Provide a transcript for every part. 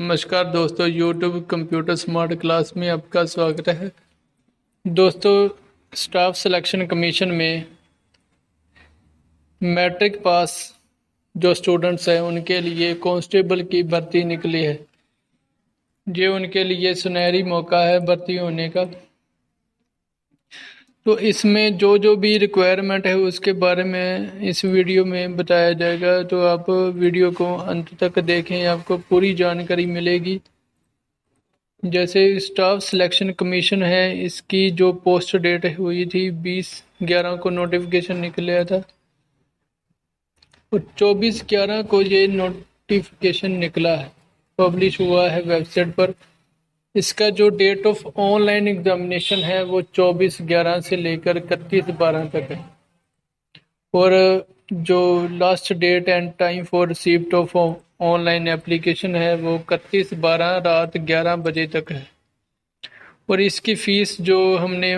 नमस्कार दोस्तों, YouTube computer smart class में आपका स्वागत है। दोस्तों, स्टाफ सिलेक्शन कमीशन में मैट्रिक पास जो स्टूडेंट्स हैं उनके लिए कांस्टेबल की भर्ती निकली है। ये उनके लिए सुनहरी मौका है भर्ती होने का। तो इसमें जो जो भी रिक्वायरमेंट है उसके बारे में इस वीडियो में बताया जाएगा, तो आप वीडियो को अंत तक देखें, आपको पूरी जानकारी मिलेगी। जैसे स्टाफ सिलेक्शन कमीशन है, इसकी जो पोस्ट डेट हुई थी 20/11 को नोटिफिकेशन निकला था और 24/11 को ये नोटिफिकेशन निकला है, पब्लिश हुआ है वेबसाइट पर। इसका जो डेट ऑफ ऑनलाइन एग्जामिनेशन है वो 24/11 से लेकर 31/12 तक है और जो last date and time for receipt of online application है वो 31/12 रात 11 बजे तक है। और इसकी फ़ीस जो हमने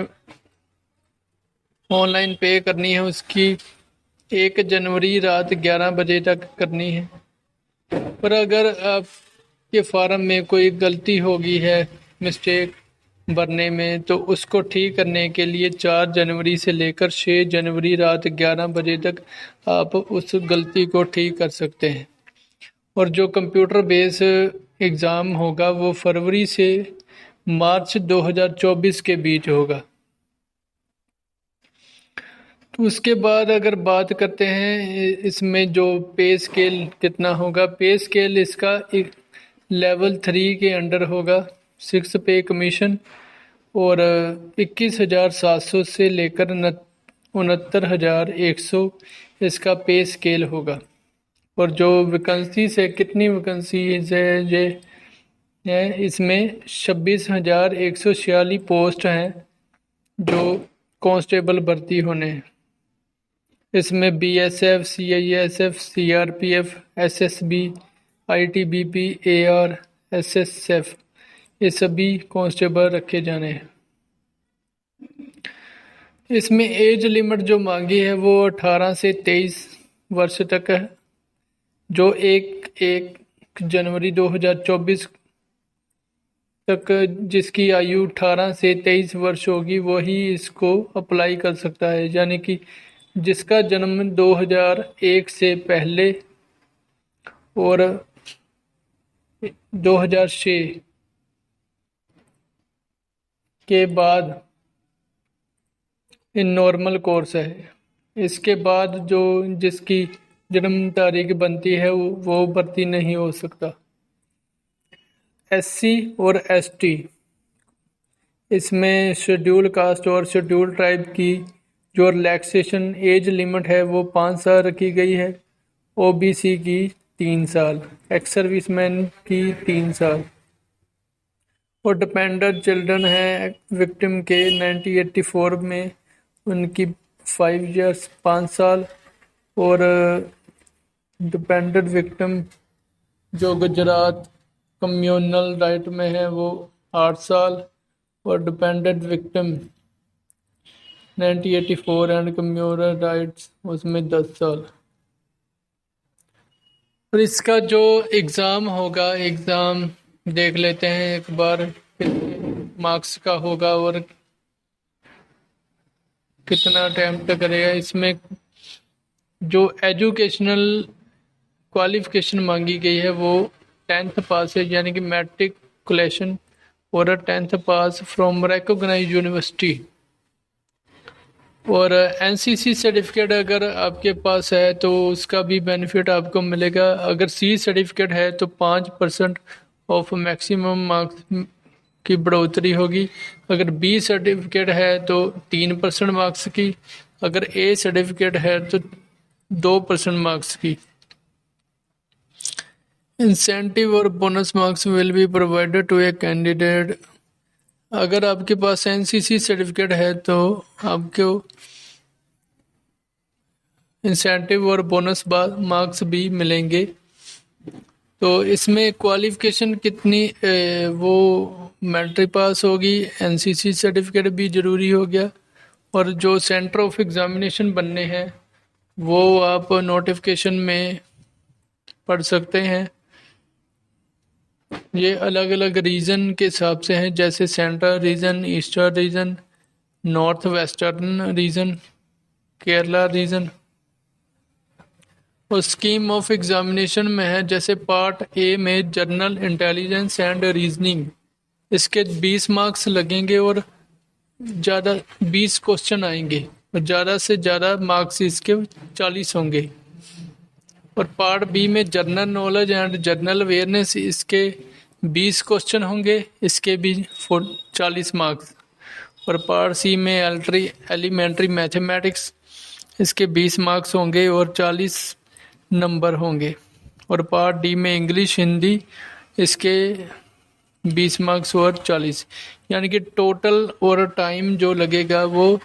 ऑनलाइन पे करनी है उसकी 1 जनवरी रात 11 बजे तक करनी है। पर अगर आपके फार्म में कोई गलती होगी है, मिस्टेक भरने में, तो उसको ठीक करने के लिए 4 जनवरी से लेकर 6 जनवरी रात 11 बजे तक आप उस गलती को ठीक कर सकते हैं। और जो कंप्यूटर बेस एग्ज़ाम होगा वो फरवरी से मार्च 2024 के बीच होगा। तो उसके बाद अगर बात करते हैं इसमें जो पे स्केल कितना होगा, पे स्केल इसका एक लेवल 3 के अंडर होगा। 6 पे कमीशन और 21,700 से लेकर 69,100 इसका पे स्केल होगा। और जो वैकेंसी से कितनी वैकेंसी है ये है, इसमें 26,146 पोस्ट हैं जो कांस्टेबल भर्ती होने हैं। इसमें BSF, CISF, CRPF, SSB, ITBP, AR, SSF ये सभी कांस्टेबल रखे जाने हैं। इसमें एज लिमिट जो मांगी है वो 18 से 23 वर्ष तक है। जो 1 जनवरी 2024 तक जिसकी आयु 18 से 23 वर्ष होगी वही इसको अप्लाई कर सकता है, यानी कि जिसका जन्म 2001 से पहले और 2006 के बाद इन नॉर्मल कोर्स है। इसके बाद जो जिसकी जन्म तारीख बनती है वो भर्ती नहीं हो सकता। SC और ST, इसमें शेड्यूल कास्ट और शेड्यूल ट्राइब की जो रिलैक्सेशन एज लिमिट है वो 5 साल रखी गई है। OBC की 3 साल, एक्स सर्विसमैन की 3 साल और डिपेंडेंट चिल्ड्रन है विक्टिम के 1984 में उनकी 5 इयर्स 5 साल और डिपेंडेंट विक्टिम जो गुजरात कम्युनल राइट में है वो 8 साल और dependent victim 1984 and communal riots उसमें 10 साल। और इसका जो एग्ज़ाम होगा, एग्ज़ाम देख लेते हैं एक बार कितने मार्क्स का होगा और कितना अटेम्प्ट करेगा। इसमें जो एजुकेशनल क्वालिफिकेशन मांगी गई है वो 10th पास है, यानी कि मैट्रिकुलेशन और 10th pass from recognised university. और NCC सर्टिफिकेट अगर आपके पास है तो उसका भी बेनिफिट आपको मिलेगा। अगर C सर्टिफिकेट है तो 5% ऑफ मैक्सिमम मार्क्स की बढ़ोतरी होगी। अगर B सर्टिफिकेट है तो 3% मार्क्स की। अगर A सर्टिफिकेट है तो 2% मार्क्स की। इंसेंटिव और bonus marks will be provided to a candidate. अगर आपके पास NCC सर्टिफिकेट है तो आपको इंसेंटिव और बोनस मार्क्स भी मिलेंगे। तो इसमें क्वालिफिकेशन कितनी वो मैट्रिक पास होगी, NCC सर्टिफिकेट भी ज़रूरी हो गया और जो सेंटर ऑफ एग्ज़ामिनेशन बनने हैं वो आप नोटिफिकेशन में पढ़ सकते हैं। ये अलग अलग रीजन के हिसाब से हैं, जैसे central region, eastern region, north western region, Kerala region. और स्कीम ऑफ एग्जामिनेशन में है, जैसे पार्ट ए में जनरल इंटेलिजेंस एंड रीजनिंग, इसके 20 मार्क्स लगेंगे और ज़्यादा 20 क्वेश्चन आएंगे और ज़्यादा से ज़्यादा मार्क्स इसके 40 होंगे। और पार्ट बी में general knowledge and general awareness, इसके 20 क्वेश्चन होंगे, इसके भी 40 मार्क्स। और पार्ट सी में एलिमेंट्री मैथमेटिक्स, इसके 20 मार्क्स होंगे और 40 नंबर होंगे। और पार्ट डी में इंग्लिश हिंदी, इसके 20 मार्क्स और 40, यानी कि टोटल और टाइम जो लगेगा वो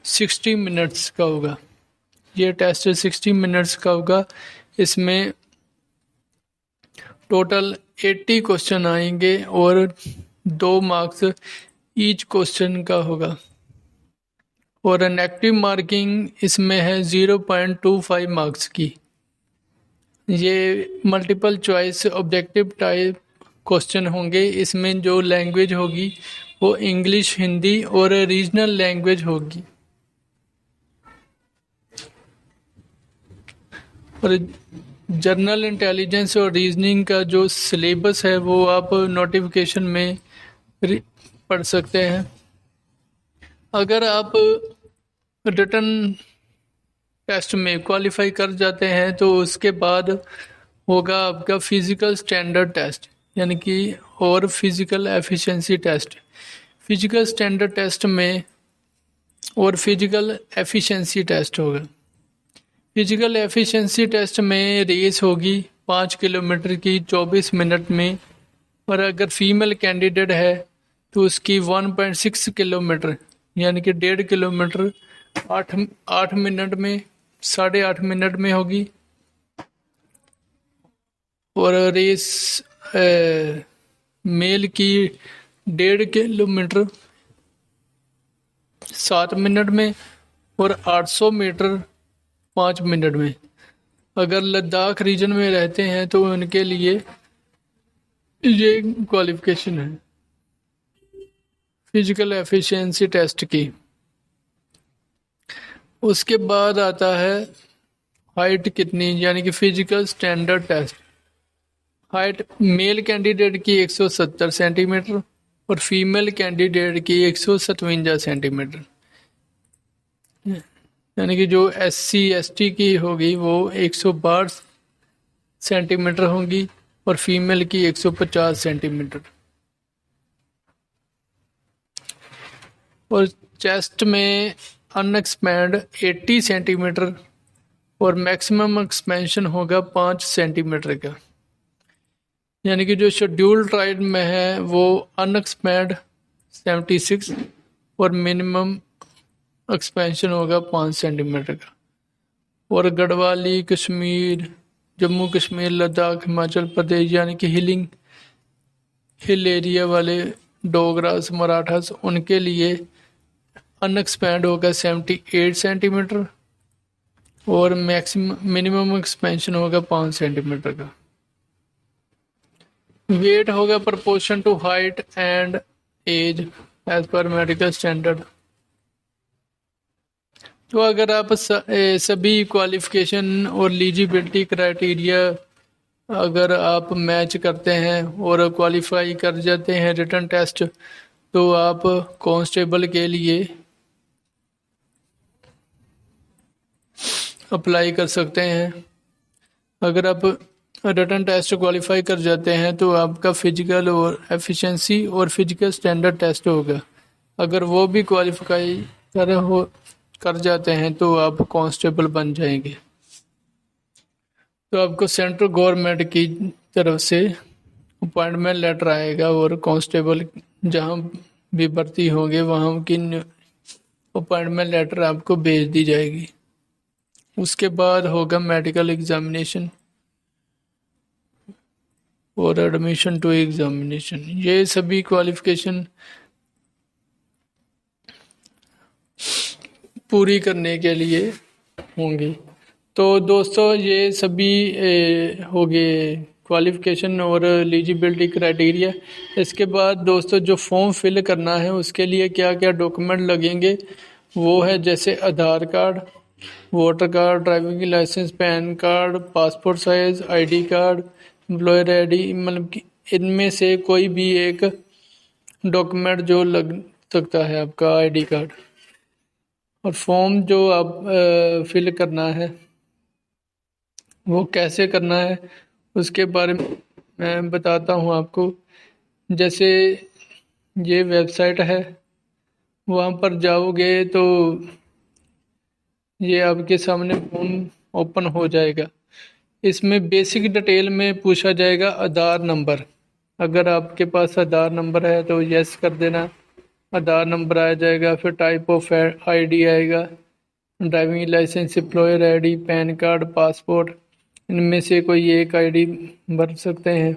60 मिनट्स का होगा। ये टेस्ट 60 मिनट्स का होगा। इसमें टोटल 80 क्वेश्चन आएंगे और 2 मार्क्स ईच क्वेश्चन का होगा। और नेगेटिव मार्किंग इसमें है 0.25 मार्क्स की। ये multiple choice objective type question होंगे। इसमें जो लैंग्वेज होगी वो इंग्लिश, हिंदी और रीजनल लैंग्वेज होगी। और जनरल इंटेलिजेंस और रीजनिंग का जो सिलेबस है वो आप नोटिफिकेशन में पढ़ सकते हैं। अगर आप रिटन टेस्ट में क्वालिफाई कर जाते हैं तो उसके बाद होगा आपका फिजिकल स्टैंडर्ड टेस्ट, यानी कि और physical efficiency test. Physical standard test में और फिजिकल एफिशिएंसी टेस्ट होगा। फिजिकल एफिशिएंसी टेस्ट में रेस होगी 5 किलोमीटर की 24 मिनट में। और अगर फीमेल कैंडिडेट है तो उसकी 1.6 किलोमीटर यानी कि 1.5 किलोमीटर 8 मिनट में, 8.5 मिनट में होगी। और रेस मेल की 1.5 किलोमीटर 7 मिनट में और 800 मीटर 5 मिनट में। अगर लद्दाख रीजन में रहते हैं तो उनके लिए ये क्वालिफिकेशन है फिजिकल एफिशिएंसी टेस्ट की। उसके बाद आता है हाइट कितनी, यानी कि physical standard test. Height male candidate की 170 सेंटीमीटर और फीमेल कैंडिडेट की 157 सेंटीमीटर, यानी कि जो SC ST की होगी वो 162 सेंटीमीटर होगी और फीमेल की 150 सेंटीमीटर। और चेस्ट में अनएक्सपैंड 80 सेंटीमीटर और मैक्सिमम एक्सपेंशन होगा 5 सेंटीमीटर का, यानी कि जो शेड्यूल ट्राइब में है वो अनएक्सपैंड 76 और मिनिमम एक्सपेंशन होगा 5 सेंटीमीटर का। और गढ़वाली, कश्मीर, जम्मू कश्मीर, लद्दाख, हिमाचल प्रदेश, यानी कि हिल एरिया वाले डोगरास, मराठास, उनके लिए अनएक्सपैंड होगा 78 सेंटीमीटर और मिनिमम एक्सपेंशन होगा 5 सेंटीमीटर का। वेट होगा proportion to height and age age पर मेडिकल स्टैंडर्ड। तो अगर आप सभी क्वालिफिकेशन और एलिजिबिलिटी क्राइटेरिया अगर आप मैच करते हैं और क्वालिफाई कर जाते हैं रिटन टेस्ट, तो आप कांस्टेबल के लिए अप्लाई कर सकते हैं। अगर आप रिटन टेस्ट क्वालिफाई कर जाते हैं तो आपका फिजिकल और एफिशिएंसी और फिजिकल स्टैंडर्ड टेस्ट होगा। अगर वो भी क्वालिफाई कर जाते हैं तो आप कांस्टेबल बन जाएंगे। तो आपको सेंट्रल गवर्नमेंट की तरफ से अपॉइंटमेंट लेटर आएगा और कांस्टेबल जहां भी भर्ती होंगे वहां की अपॉइंटमेंट लेटर आपको भेज दी जाएगी। उसके बाद होगा मेडिकल एग्जामिनेशन और एडमिशन टू एग्जामिनेशन। ये सभी क्वालिफिकेशन पूरी करने के लिए होंगी। तो दोस्तों ये सभी हो गए क्वालिफ़िकेशन और एलिजिबिलिटी क्राइटेरिया। इसके बाद दोस्तों जो फॉर्म फिल करना है उसके लिए क्या क्या डॉक्यूमेंट लगेंगे वो है जैसे Aadhaar card, voter card, driving licence, PAN card, passport size ID card, employer ID, मतलब कि इनमें से कोई भी एक डॉक्यूमेंट जो लग सकता है आपका आईडी कार्ड। और फॉर्म जो आप फिल करना है वो कैसे करना है उसके बारे में मैं बताता हूँ आपको। जैसे ये वेबसाइट है, वहाँ पर जाओगे तो ये आपके सामने फॉर्म ओपन हो जाएगा। इसमें बेसिक डिटेल में पूछा जाएगा आधार नंबर। अगर आपके पास आधार नंबर है तो यस कर देना, आधार नंबर आ जाएगा। फिर टाइप ऑफ आईडी आएगा, driving licence, employer ID, PAN card, passport, इनमें से कोई एक आईडी भर सकते हैं।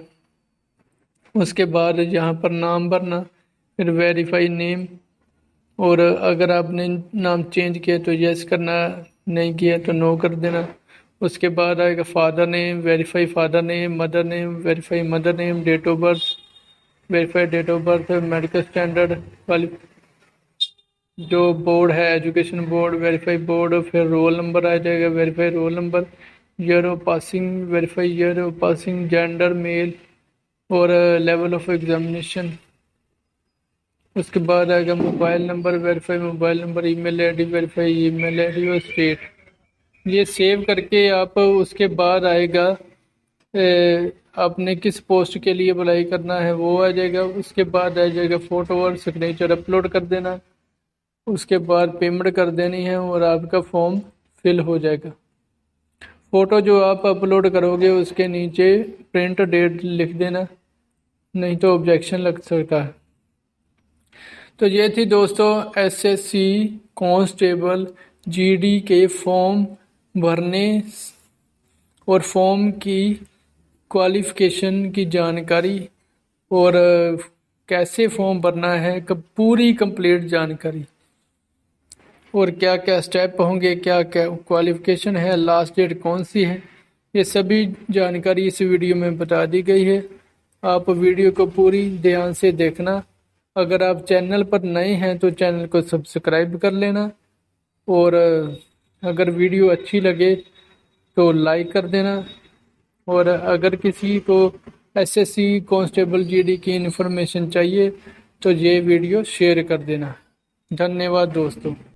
उसके बाद यहाँ पर नाम भरना, फिर वेरीफाई नेम, और अगर आपने नाम चेंज किया तो यस करना, नहीं किया तो नो कर देना। उसके बाद आएगा father name, verify father name, mother name, verify mother name, date of birth, verify date of birth, medical standard वाली जो बोर्ड है एजुकेशन बोर्ड, वेरीफाई बोर्ड, फिर रोल नंबर आ जाएगा, verify roll number, year of passing, verify year of passing, gender male, और level of examination. उसके बाद आएगा mobile number, verify mobile number, email ID, verify email ID और state. ये save करके आप उसके बाद आएगा आपने किस पोस्ट के लिए अप्लाई करना है वो आ जाएगा। उसके बाद आ जाएगा फ़ोटो और सिग्नेचर अपलोड कर देना। उसके बाद पेमेंट कर देनी है और आपका फॉर्म फिल हो जाएगा। फ़ोटो जो आप अपलोड करोगे उसके नीचे प्रिंट डेट लिख देना, नहीं तो ऑब्जेक्शन लग सकता है। तो ये थी दोस्तों एसएससी कांस्टेबल जीडी के फॉर्म भरने और फॉर्म की क्वालिफ़िकेशन की जानकारी, और कैसे फॉर्म भरना है पूरी कंप्लीट जानकारी, और क्या क्या स्टेप होंगे, क्या क्या क्वालिफ़िकेशन है, लास्ट डेट कौन सी है, ये सभी जानकारी इस वीडियो में बता दी गई है। आप वीडियो को पूरी ध्यान से देखना। अगर आप चैनल पर नए हैं तो चैनल को सब्सक्राइब कर लेना, और अगर वीडियो अच्छी लगे तो लाइक कर देना। और अगर किसी को एसएससी कांस्टेबल जीडी की इन्फॉर्मेशन चाहिए तो ये वीडियो शेयर कर देना। धन्यवाद दोस्तों।